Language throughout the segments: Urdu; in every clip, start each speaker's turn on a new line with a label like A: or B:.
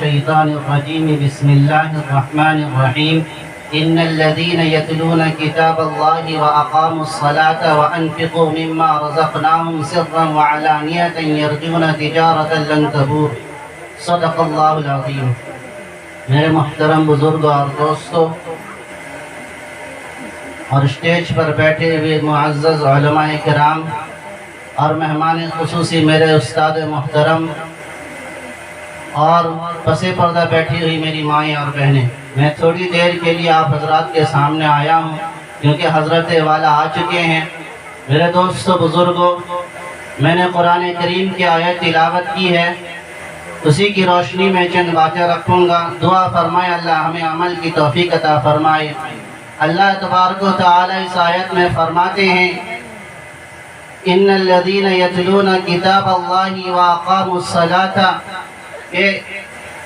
A: الشيطان الرجيم بسم الله الرحمن الرحيم إن الذين يتلون كتاب الله وأقاموا الصلاة وأنفقوا مما رزقناهم سرا وعلانية يرجون تجارة لن تبور صدق الله العظيم۔ میرے محترم بزرگوں اور دوستوں اور اسٹیج پر بیٹھے ہوئے معزز علماء کرام اور مہمان خصوصی میرے استاد محترم اور پس پردہ بیٹھی ہوئی میری مائیں اور بہنیں، میں تھوڑی دیر کے لیے آپ حضرات کے سامنے آیا ہوں کیونکہ حضرت والا آ چکے ہیں۔ میرے دوستو بزرگوں، میں نے قرآن کریم کی آیت تلاوت کی ہے، اسی کی روشنی میں چند باتیں رکھوں گا۔ دعا فرمائے اللہ ہمیں عمل کی توفیق عطا فرمائے۔ اللہ تبارک و تعالی اس آیت میں فرماتے ہیں ان الذین یتلون کتاب اللہ واقاموا الصلاۃ، کہ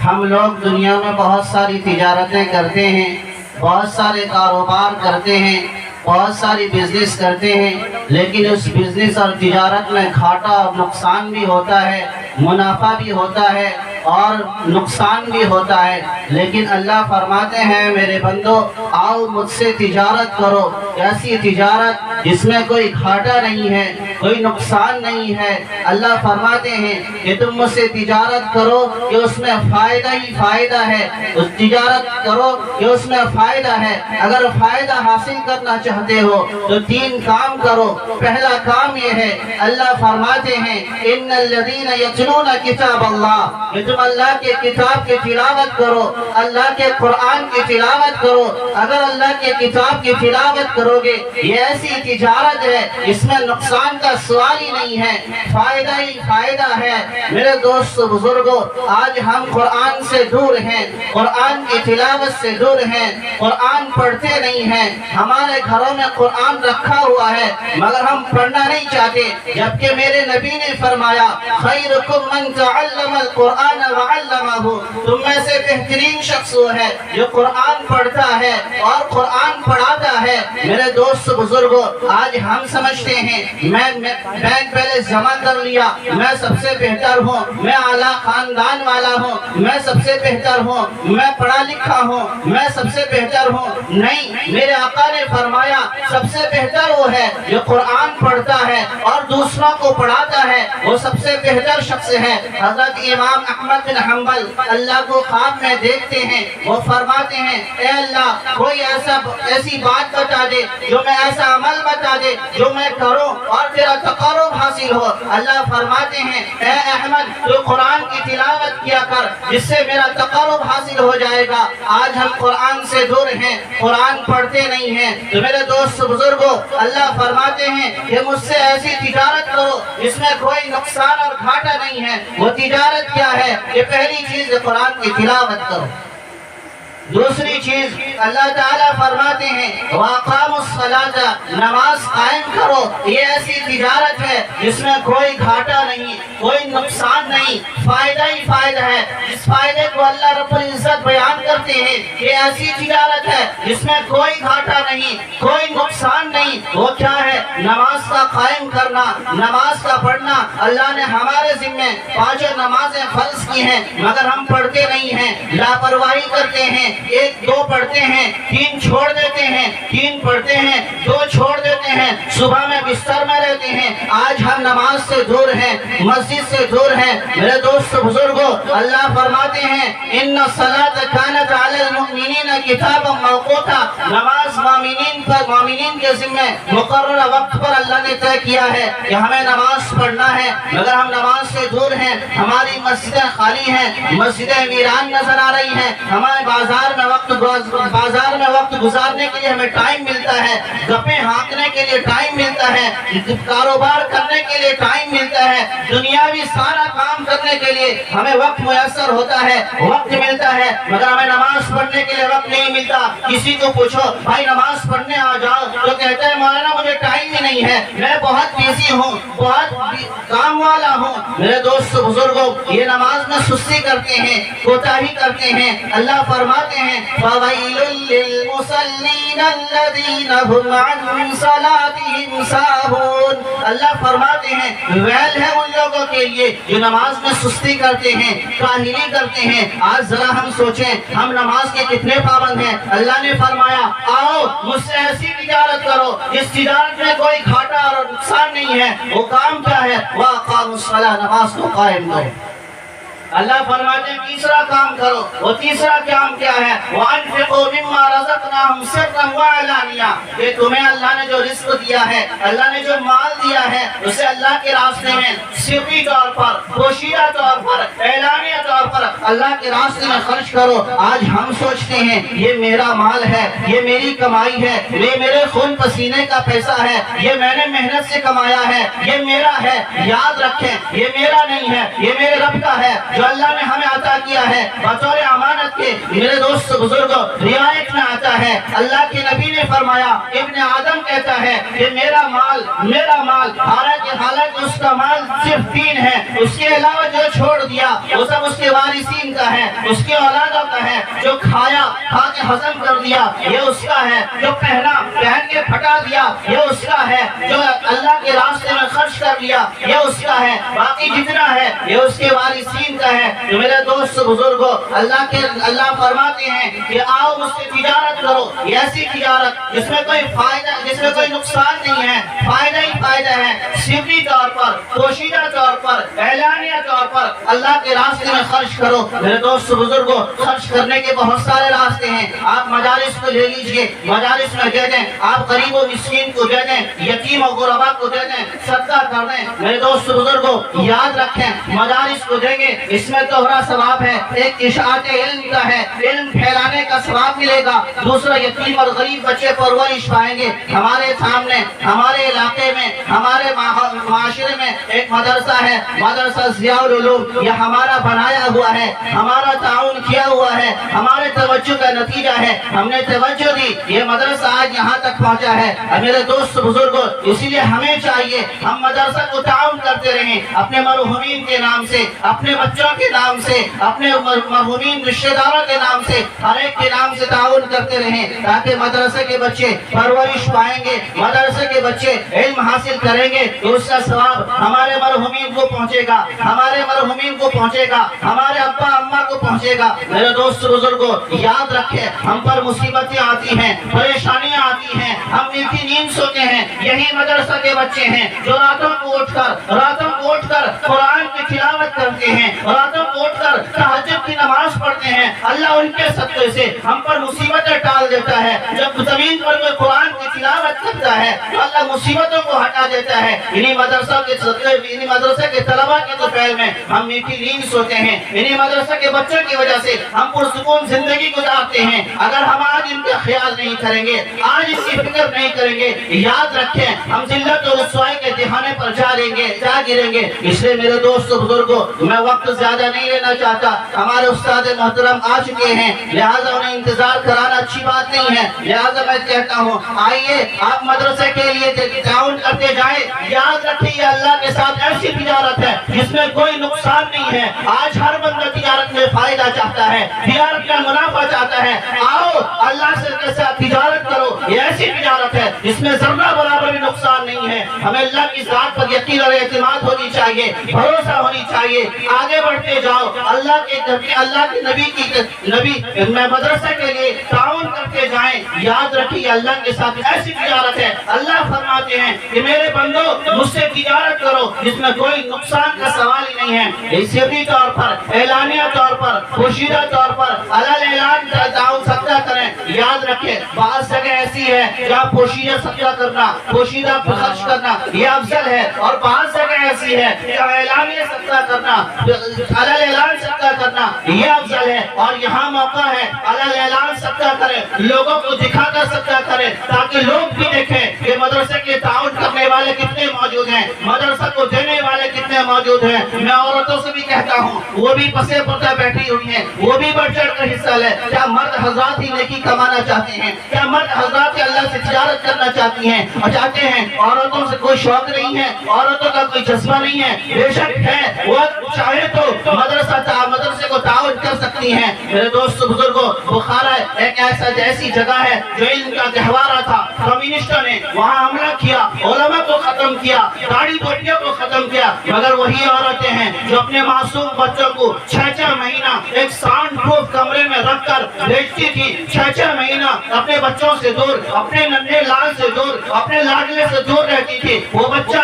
A: ہم لوگ دنیا میں بہت ساری تجارتیں کرتے ہیں، بہت سارے کاروبار کرتے ہیں، بہت ساری بزنس کرتے ہیں، لیکن اس بزنس اور تجارت میں گھاٹا اور نقصان بھی ہوتا ہے، منافع بھی ہوتا ہے اور نقصان بھی ہوتا ہے، لیکن اللہ فرماتے ہیں میرے بندو آؤ مجھ سے تجارت کرو، ایسی تجارت جس میں کوئی گھاٹا نہیں ہے، کوئی نقصان نہیں ہے۔ اللہ فرماتے ہیں کہ تم مجھ سے تجارت کرو کہ اس میں فائدہ ہی فائدہ ہے، اس تجارت کرو کہ اس میں فائدہ ہے۔ اگر فائدہ حاصل کرنا چاہتے ہو تو تین کام کرو۔ پہلا کام یہ ہے، اللہ فرماتے ہیں ان الذین یتلون کتاب اللہ، کہ تم اللہ کے کتاب کی تلاوت کرو، اللہ کے قرآن کی تلاوت کرو۔ اگر اللہ کے کتاب کی تلاوت کرو گے یہ ایسی تجارت ہے اس میں نقصان کا سوال ہی نہیں ہے، فائدہ ہی فائدہ ہے۔ میرے دوست بزرگوں، آج ہم قرآن سے دور ہیں، قرآن کی تلاوت سے دور ہیں، قرآن پڑھتے نہیں ہیں۔ ہمارے گھروں میں قرآن رکھا ہوا ہے مگر ہم پڑھنا نہیں چاہتے، جبکہ میرے نبی نے فرمایا خیرکم من تعلم القرآن وعلمہ، تم میں سے بہترین شخص وہ ہے جو قرآن پڑھتا ہے اور قرآن پڑھاتا ہے۔ میرے دوست بزرگوں، آج ہم سمجھتے ہیں میں بینک بیلنس جمع کر لیا، میں سب سے بہتر ہوں، میں اعلیٰ خاندان والا ہوں، میں سب سے بہتر ہوں، میں پڑھا لکھا ہوں، میں سب سے بہتر ہوں۔ نہیں، میرے آقا نے فرمایا سب سے بہتر وہ ہے جو قرآن پڑھتا ہے اور دوسروں کو پڑھاتا ہے، وہ سب سے بہتر شخص ہے۔ حضرت امام احمد بن حنبل اللہ کو خواب میں دیکھتے ہیں، وہ فرماتے ہیں اے اللہ کوئی ایسی بات بتا دے، جو میں ایسا عمل بتا دے جو میں کروں اور تیرا تقرب حاصل ہو۔ اللہ فرماتے ہیں اے احمد تو قرآن کی تلاوت کیا کر، جس سے میرا تقرب حاصل ہو جائے گا۔ آج ہم قرآن سے دور ہیں، قرآن پڑھتے نہیں ہیں۔ تو میرے دوست بزرگوں، اللہ فرماتے ہیں کہ مجھ سے ایسی تجارت کرو جس میں کوئی نقصان اور گھاٹا نہیں ہے۔ وہ تجارت کیا ہے؟ کہ پہلی چیز قرآن کی تلاوت کرو۔ دوسری چیز اللہ تعالیٰ فرماتے ہیں وَأَقَامُوا الصَّلَاةَ، نماز قائم کرو۔ یہ ایسی تجارت ہے جس میں کوئی گھاٹا نہیں، کوئی نقصان نہیں، فائدہ ہی فائدہ ہے۔ اس فائدے کو اللہ رب العزت بیان کرتے ہیں کہ ایسی تجارت ہے جس میں کوئی گھاٹا نہیں، کوئی نقصان نہیں۔ وہ کیا ہے؟ نماز کا قائم کرنا، نماز کا پڑھنا۔ اللہ نے ہمارے ذمہ 5 نمازیں فرض کی ہیں مگر ہم پڑھتے نہیں ہیں، لاپرواہی کرتے ہیں، 1-2 پڑھتے ہیں، 3 چھوڑ دیتے ہیں، 3 پڑھتے ہیں، 2 چھوڑ دیتے ہیں، صبح میں بستر میں رہتے ہیں۔ آج ہم نماز سے دور ہیں، مسجد سے دور ہیں۔ میرے دوست بزرگوں، اللہ فرماتے ہیں ان الصلاۃ کانت علی المؤمنین کتابا موقوتا، نماز مومنین کے ذمہ مقررہ وقت پر اللہ نے طے کیا ہے کہ ہمیں نماز پڑھنا ہے، مگر ہم نماز سے دور ہیں۔ ہماری مسجدیں خالی ہیں، مسجدیں ویران نظر آ رہی ہیں۔ ہمارے بازار میں وقت گزارنے کے لیے ہمیں ٹائم ملتا ہے، گپیں ہانکنے کے لیے ٹائم ملتا ہے، کاروبار کرنے کے لیے ٹائم ملتا ہے، دنیاوی سارا کام کرنے کے لیے ہمیں وقت میسر ہوتا ہے، وقت ملتا ہے، مگر ہمیں نماز پڑھنے کے لیے لیے وقت نہیں ملتا. کسی کو پوچھو بھائی نماز پڑھنے آ جاؤ تو کہتا ہے مولانا مجھے ٹائم ہی نہیں ہے, میں بہت بزی ہوں, بہت کام والا ہوں. میرے دوست بزرگوں, یہ نماز میں سستی کرتے ہیں, کوتاہی کرتے ہیں. اللہ فرماتے ہیں فَوَيْلٌ لِّلْمُصَلِّينَ الَّذِينَ هُمْ عَنْ صَلَاتِهِمْ سَاهُونَ. اللہ فرماتے ہیں ویل ہے ان لوگوں کے لیے جو نماز میں سستی کرتے ہیں, کاہلی کرتے ہیں. آج ذرا ہم سوچیں ہم نماز کے کتنے پابند ہیں. اللہ نے فرمایا آؤ مجھ سے ایسی تجارت کرو جس تجارت میں کوئی گھاٹا اور نقصان نہیں ہے. وہ کام کیا ہے؟ وَأَقَامُوا الصَّلَاةَ, نماز کو قائم کرو. اللہ فرماتے ہیں تیسرا کام کرو. وہ تیسرا کام کیا ہے؟ وَأَنفِقُوا مِمَّا رَزَقْنَاهُمْ سِرًّا وَعَلَانِيَةً. کہ تمہیں اللہ نے جو رزق دیا ہے, اللہ نے جو مال دیا ہے, اسے اللہ کے راستے میں سری طور پر, پوشیدہ طور پر, اعلانیہ طور پر اللہ کے راستے میں خرچ کرو. آج ہم سوچتے ہیں یہ میرا مال ہے, یہ میری کمائی ہے, یہ میرے خون پسینے کا پیسہ ہے, یہ میں نے محنت سے کمایا ہے, یہ میرا ہے. یاد رکھیں یہ میرا نہیں ہے, یہ میرے رب کا ہے جو اللہ نے ہمیں عطا کیا ہے بطور امانت کے. میرے دوست بزرگوں, رعایت میں آتا ہے اللہ کے نبی نے فرمایا, ابن آدم کہتا ہے کہ میرا مال, میرا مال, حالانکہ اس کا مال صرف 3 ہے, اس کے علاوہ جو چھوڑ دیا وہ سب اس کے وارثین کا ہے, اس کے اولادوں کا ہے. جو کھایا, کھا کے ہضم کر دیا یہ اس کا ہے, جو پہنا, پہن کے پھٹا دیا یہ اس کا ہے, جو اللہ کے راستے میں خرچ کر لیا یہ اس کا ہے, باقی جتنا ہے یہ اس کے وارثین کا ہے. تو میرے دوست بزرگوں, اللہ فرماتے ہیں کہ آؤ مجھ سے تجارت کرو, ایسی تجارت جس میں کوئی فائدہ, جس میں کوئی نقصان نہیں ہے, فائدہ ہی فائدہ ہے. سری طور پر, پوشیدہ طور پر, اعلانیہ طور پر اللہ کے راستے میں خرچ کرو. میرے دوست بزرگوں, خرچ کرنے کے بہت سارے راستے ہیں. آپ مجالس کو لے لیجئے, مجالس میں دے دیں, آپ غریب و مسکین کو دے دیں, یتیم و غربا کو دے دیں, صدقہ کر دیں. میرے دوست بزرگوں یاد رکھیں مجالس کو دیں گے اس میں دوہرا ثواب ہے. ایک اشاعت علم کا ہے, علم پھیلانے کا ثواب ملے گا. دوسرا یتیم اور غریب بچے پرورش پائیں گے. ہمارے سامنے, ہمارے علاقے میں, ہمارے معاشرے میں ایک مدرسہ ہے, مدرسہ ضیاء العلوم. یہ ہمارا بنایا ہوا ہے, ہمارا تعاون کیا ہوا ہے, ہمارے توجہ کا نتیجہ ہے. ہم نے توجہ دی, یہ مدرسہ آج یہاں تک پہنچا ہے. میرے دوست بزرگوں, اسی لیے ہمیں چاہیے ہم مدرسہ کو تعاون کرتے رہیں, اپنے مرحومین کے نام سے, اپنے بچوں کے نام سے, اپنے مرحومین رشتہ داروں کے نام سے, ہر ایک کے نام سے تعاون کرتے رہیں تاکہ مدرسے کے بچے پرورش پائیں گے, مدرسے کے بچے علم حاصل کریں گے تو اس کا ثواب ہمارے مرحومین کو پہنچے گا, ہمارے مرحومین کو پہنچے گا, ہمارے ابا اماں کو پہنچے گا. میرے دوست بزرگوں یاد رکھیں ہم پر مصیبتیں آتی ہیں, پریشانیاں آتی ہیں, ہم میٹھی نیند سوتے ہیں. یہی مدرسہ کے بچے ہیں جو راتوں کو اٹھ کر قرآن کی تلاوت کرتے ہیں, راتوں کو اٹھ کر تہجد کی نماز پڑھتے ہیں. اللہ ان کے صدقے سے ہم پر مصیبتیں ٹال دیتا ہے. جب زمین پر کوئی قرآن کی تلاوت کرتا ہے تو اللہ مصیبتوں کو ہٹا دیتا ہے. انہی مدرسہ کے صدقے, انہی مدرسے کے طلباء کے دوپہر میں ہم میٹھی نیند سوتے ہیں. انہی مدرسے کے بچوں کی وجہ سے ہم پرسکون زندگی گزارتے ہیں. اگر ہم آج ان کا خیال نہیں کریں گے, آج اس کی فکر نہیں کریں گے, یاد رکھیں ہم ذلت و رسوائی کے دہانے پر جا گریں گے. اس لیے میرے دوست بزرگوں, میں وقت زیادہ نہیں لینا چاہتا. ہمارے استاد محترم آ چکے ہیں, لہٰذا انہیں انتظار کرانا اچھی بات نہیں ہے. لہٰذا میں کہتا ہوں آئیے آپ مدرسے کے لیے تعاون کرتے جائیں. یاد رکھیں یہ اللہ کے ساتھ ایسی تجارت ہے جس میں کوئی نقصان نہیں ہے. آج ہر بندہ تجارت میں فائدہ چاہتا ہے, تجارت کا منافع چاہتا ہے. آؤ اللہ سے ساتھ تجارت کرو. یہ ایسی تجارت ہے جس میں ذرہ برابر بھی نقصان نہیں ہے. ہمیں اللہ کی ذات پر یقین اور اعتماد ہونی چاہیے, بھروسہ ہونی چاہیے. آگے بڑھتے جاؤ, اللہ کے نبی میں مدرسے کے لیے تعاون کرتے جائیں. یاد رکھیے اللہ کے ساتھ ایسی تجارت ہے. اللہ فرماتے ہیں کہ میرے بندو مجھ سے تجارت کرو جس میں کوئی نقصان کا سوال ہی نہیں ہے. سری طور پر, اعلانیہ طور پر, پوشیدہ طور پر علل اعلان تعاون صدقہ کریں. یاد رکھیں بعض جگہ ایسی ہے جہاں پوشیدہ صدقہ کرنا, پوشیدہ خرچ کرنا یہ افضل ہے, اور بعض جگہ ایسی ہے جہاں اعلانیہ صدقہ کرنا, علل اعلان صدقہ کرنا یہ افضل ہے. اور یہاں موقع ہے علل اعلان صدقہ کریں, لوگوں کو دکھا کر صدقہ کریں تاکہ لوگ بھی دیکھیں کہ مدرسے کے تعاون کرنے والے کتنے موجود ہیں, مدرسہ کو دینے والے کتنے موجود ہیں. میں عورتوں سے بھی کہتا ہوں وہ بھی پسے پردہ بیٹھی ہوئی ہیں, وہ بھی بڑھ چڑھ کر حصہ فیصل ہے، کیا مرد حضرات ہی نیکی کمانا چاہتے ہیں؟ کیا مرد حضرات ہی اللہ سے تجارت کرنا چاہتی ہیں اور چاہتے ہیں؟ عورتوں سے کوئی شوق نہیں ہے، عورتوں کا کوئی جذبہ نہیں ہے؟ بے شک ہے، وہ چاہے تو مدرسے کو تعاون کر سکتی ہیں۔ میرے دوست بزرگوں، بخارا ایک ایسی جگہ ہے جو علم کا گہوارہ تھا، کمیونسٹوں نے وہاں حملہ کیا، علماء کو ختم کیا، داڑھی ٹوپیوں کو ختم کیا، مگر وہی عورتیں ہیں جو اپنے معصوم بچوں کو 6 مہینہ ایک ساؤنڈ پروف کمرے میں رکھ کر بھیجتی تھی، 6 مہینہ اپنے بچوں سے دور، اپنے ننھے لال سے دور، اپنے لاڈلے سے دور رہتی تھی۔ وہ بچہ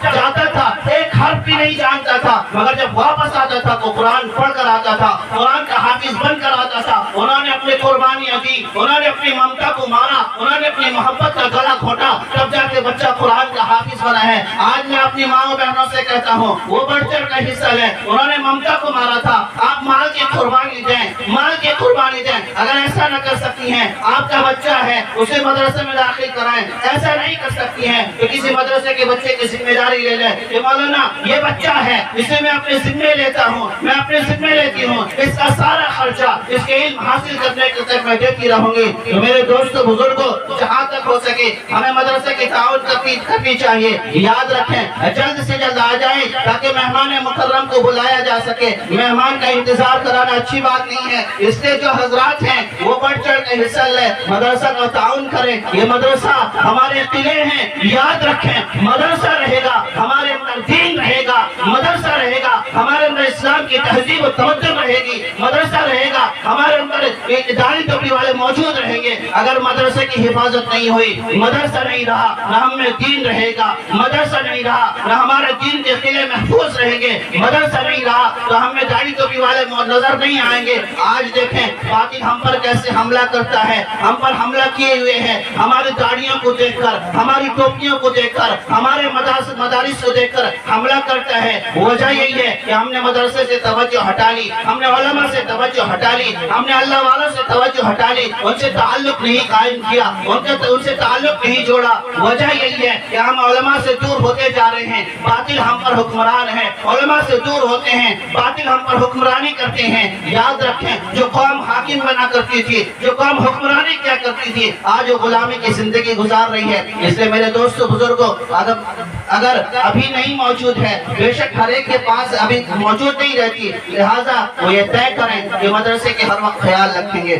A: جاتا تھا، ایک حرف بھی نہیں جانتا تھا، مگر جب واپس آتا تھا تو قرآن پڑھ کر آتا تھا، قرآن کا حافظ بن کر آتا تھا۔ انہوں نے اپنی قربانیاں دی، انہوں نے اپنی ممتا کو مارا، انہوں نے اپنی محبت کا گلا گھونٹا، تب جا کے بچہ قرآن کا حافظ بنا ہے۔ آج میں اپنی ماں بہنوں سے کہتا ہوں، وہ بڑھ چڑھ کا حصہ ہے، انہوں نے ممتا کو مارا تھا، آپ مال کی قربانی دیں، مال کی قربانی دیں۔ اگر ایسا نہ کر سکتی ہیں، آپ کا بچہ ہے، اسے مدرسے میں داخل کرائیں۔ ایسا نہیں کر سکتی ہیں کہ کسی مدرسے کے بچے کی ذمہ داری لے لیں کہ مولانا یہ بچہ ہے، اسے میں اپنے ذمے لیتا ہوں، میں اپنے ذمے لیتی ہوں، اس کا سارا خرچہ اس کے علم حاصل کرنے کے تک میں دیتی رہوں گی۔ تو میرے دوستو بزرگوں، جہاں تک ہو سکے ہمیں مدرسے کی تعاون کرنی چاہیے۔ یاد رکھیں، جلد سے جلد آ جائیں تاکہ مہمان مکرم کو بلایا جا سکے۔ مہمان کا انتظار کرانا اچھی بات نہیں ہے، اس لیے جو حضرات ہیں وہ بڑھ چڑھ کے حصہ لیں، مدرسہ کا تعاون کریں۔ یہ مدرسہ ہمارے قلعے ہیں، یاد رکھیں، مدرسہ رہے گا ہمارے اندر دین رہے گا، مدرسہ رہے گا ہمارے اندر اسلام کی تہذیب و تمدن رہے گی، مدرسہ رہے گا ہمارے اندر داڑھی ٹوپی والے موجود رہیں گے۔ اگر مدرسے کی حفاظت نہیں ہوئی، مدرسہ نہیں رہا، نہ ہم میں دین رہے گا، مدرسہ نہیں رہا نہ ہمارے دین کے قلعے محفوظ رہیں گے، مدرسہ نہیں رہا تو ہم میں داڑھی ٹوپی والے نظر نہیں آئیں گے۔ آج دیکھیں باطل ہم پر کیسے حملہ کرتا ہے، ہم پر حملہ کیے ہوئے ہیں، ہماری داڑھیوں کو دیکھ کر، ہماری ٹوپیوں کو دیکھ کر، ہمارے مدارس کو دیکھ کر حملہ کرتا ہے۔ وجہ یہی ہے کہ ہم نے مدرسے سے توجہ ہٹا لی، ہم نے علماء سے توجہ ہٹا لی، ہم نے اللہ والوں سے توجہ ہٹا لی، ان سے تعلق نہیں قائم کیا، ان سے تعلق نہیں جوڑا۔ وجہ یہی ہے کہ ہم علماء سے دور ہوتے جا رہے ہیں، باطل ہم پر حکمران ہے، علماء سے دور ہوتے ہیں، باطل ہم پر حکمرانی کرتے ہیں۔ یاد رکھیں، جو قوم حاکم بنا کرتی تھی، جو قوم حکمرانی کیا کرتی تھی، آج وہ غلامی کی زندگی گزار رہی ہے۔ اس لیے میرے دوستو بزرگوں، اگر ابھی نہیں موجود ہے، بے شک ہر ایک کے پاس ابھی موجود نہیں رہتی، لہٰذا وہ یہ طے کریں کہ مدرسے کے ہر وقت خیال رکھیں گے،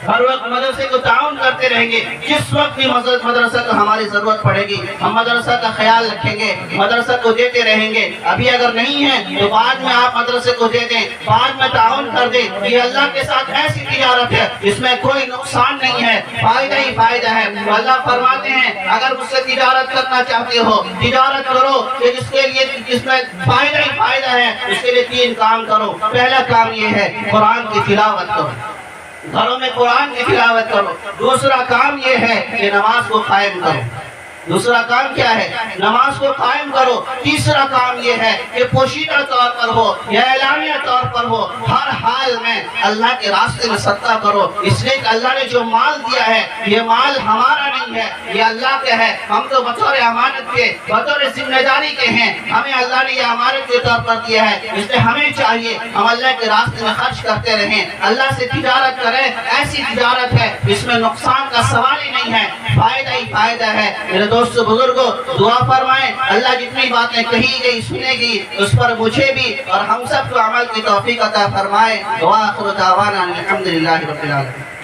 A: ہر وقت مدرسے کو تعاون کرتے رہیں گے۔ جس وقت بھی مدرسہ کو ہماری ضرورت پڑے گی، ہم مدرسہ کا خیال رکھیں گے، مدرسہ کو دیتے رہیں گے۔ ابھی اگر نہیں ہے تو بعد میں آپ مدرسے کو دے دیں، بعد میں تعاون کر دیں۔ یہ اللہ کے ساتھ ایسی تجارت ہے، اس میں کوئی نقصان نہیں ہے، فائدہ ہی فائدہ ہے۔ اللہ فرماتے ہیں اگر مجھ سے تجارت کرنا چاہتے ہو، تجارت کرو کہ جس میں فائدہ ہی فائدہ ہے، اس کے لیے 3 کام کرو۔ پہلا کام یہ ہے قرآن کی تلاوت کرو، گھروں میں قرآن کی تلاوت کرو۔ دوسرا کام یہ ہے کہ نماز کو قائم کرو، دوسرا کام کیا ہے؟ نماز کو قائم کرو۔ تیسرا کام یہ ہے کہ پوشیدہ طور پر ہو یا اعلانیہ طور پر ہو، ہر حال میں اللہ کے راستے میں صدقہ کرو، اس لیے کہ اللہ نے جو مال دیا ہے یہ مال ہمارا نہیں ہے، یہ اللہ کا ہے۔ ہم تو بطور امانت کے، بطور ذمہ داری کے ہیں، ہمیں اللہ نے یہ امانت کے طور پر دیا ہے، اس لیے ہمیں چاہیے ہم اللہ کے راستے میں خرچ کرتے رہیں، اللہ سے تجارت کریں۔ ایسی تجارت ہے جس میں نقصان کا سوال ہی نہیں ہے، فائدہ ہی فائدہ ہے۔ میرے دوستو بزرگوں، دعا فرمائیں اللہ جتنی باتیں کہی گئی سنے گی اس پر مجھے بھی اور ہم سب کو عمل کی توفیق عطا فرمائے۔ وآخر دعوانا الحمدللہ رب العالمین۔